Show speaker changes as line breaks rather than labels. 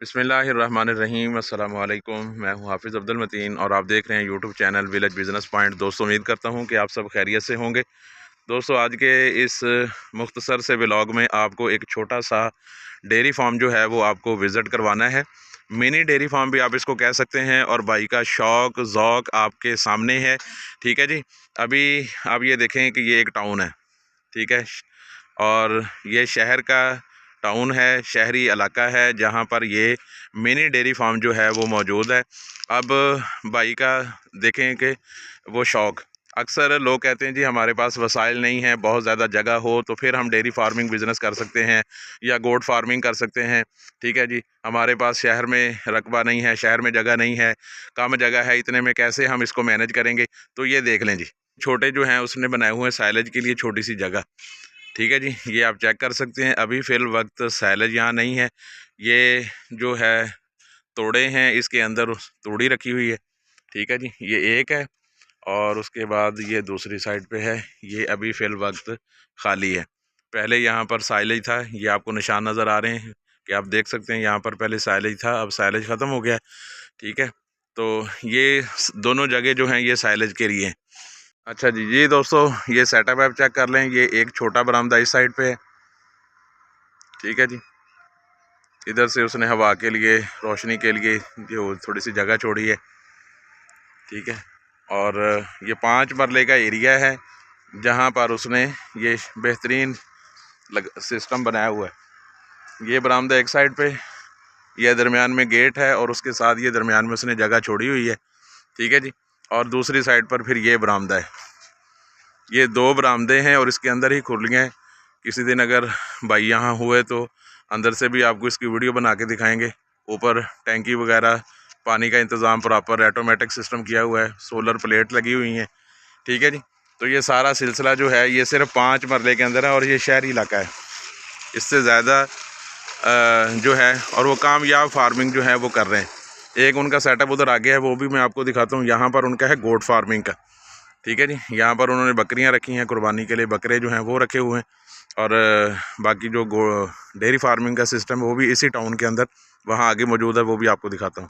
बिस्मिल्लाहिर्रहमानिर्रहीम अस्सलाम वालेकुम। मैं हूं हाफिज़ अब्दुल मतीन और आप देख रहे हैं YouTube channel village business point. दोस्तों, उम्मीद करता हूं कि आप सब खैरियत से होंगे। दोस्तों, आज के इस मुख्तसर से व्लॉग में आपको एक छोटा सा डेयरी फार्म जो है वो आपको विज़िट करवाना है। मिनी डेयरी फार्म भी आप इसको कह सकते हैं और भाई का शौक़ ज़ौक़ आपके सामने है। ठीक है जी। अभी आप ये देखें कि ये एक टाउन है, ठीक है, और ये शहर का टाउन है, शहरी इलाका है जहाँ पर ये मिनी डेयरी फार्म जो है वो मौजूद है। अब भाई का देखें कि वो शौक़, अक्सर लोग कहते हैं जी हमारे पास वसाइल नहीं है, बहुत ज़्यादा जगह हो तो फिर हम डेयरी फार्मिंग बिज़नेस कर सकते हैं या गोट फार्मिंग कर सकते हैं। ठीक है जी, हमारे पास शहर में रकबा नहीं है, शहर में जगह नहीं है, कम जगह है, इतने में कैसे हम इसको मैनेज करेंगे। तो ये देख लें जी, छोटे जो हैं उसने बनाए हुए हैं साइलेज के लिए छोटी सी जगह। ठीक है जी, ये आप चेक कर सकते हैं। अभी फ़िल वक्त साइलेज यहाँ नहीं है, ये जो है तोड़े हैं, इसके अंदर तूड़ी रखी हुई है। ठीक है जी, ये एक है और उसके बाद ये दूसरी साइड पे है, ये अभी फ़िल वक्त खाली है। पहले यहाँ पर साइलेज था, ये आपको निशान नज़र आ रहे हैं कि आप देख सकते हैं यहाँ पर पहले साइलेज था, अब साइलेज ख़त्म हो गया। ठीक है, तो ये दोनों जगह जो हैं ये साइलेज के लिए हैं। अच्छा जी, ये दोस्तों ये सेटअप आप चेक कर लें। ये एक छोटा बरामदा इस साइड पे है। ठीक है जी, इधर से उसने हवा के लिए, रोशनी के लिए जो थोड़ी सी जगह छोड़ी है। ठीक है, और ये 5 मरले का एरिया है जहाँ पर उसने ये बेहतरीन सिस्टम बनाया हुआ है। ये बरामदा एक साइड पे, यह दरमियान में गेट है और उसके साथ ये दरमियान में उसने जगह छोड़ी हुई है। ठीक है जी, और दूसरी साइड पर फिर ये बरामदा है। ये 2 बरामदे हैं और इसके अंदर ही खुलियाँ हैं। किसी दिन अगर भाई यहाँ हुए तो अंदर से भी आपको इसकी वीडियो बना के दिखाएंगे। ऊपर टैंकी वगैरह, पानी का इंतज़ाम प्रॉपर ऑटोमेटिक सिस्टम किया हुआ है, सोलर प्लेट लगी हुई हैं। ठीक है जी, तो ये सारा सिलसिला जो है ये सिर्फ 5 मरले के अंदर है और ये शहरी इलाका है। इससे ज़्यादा जो है और वो कामयाब फार्मिंग जो है वो कर रहे हैं। एक उनका सेटअप उधर आगे है, वो भी मैं आपको दिखाता हूँ। यहाँ पर उनका है गोट फार्मिंग का। ठीक है जी, यहाँ पर उन्होंने बकरियाँ रखी हैं कुर्बानी के लिए, बकरे जो हैं वो रखे हुए हैं। और बाकी जो डेयरी फार्मिंग का सिस्टम है वो भी इसी टाउन के अंदर वहाँ आगे मौजूद है, वो भी आपको दिखाता हूँ।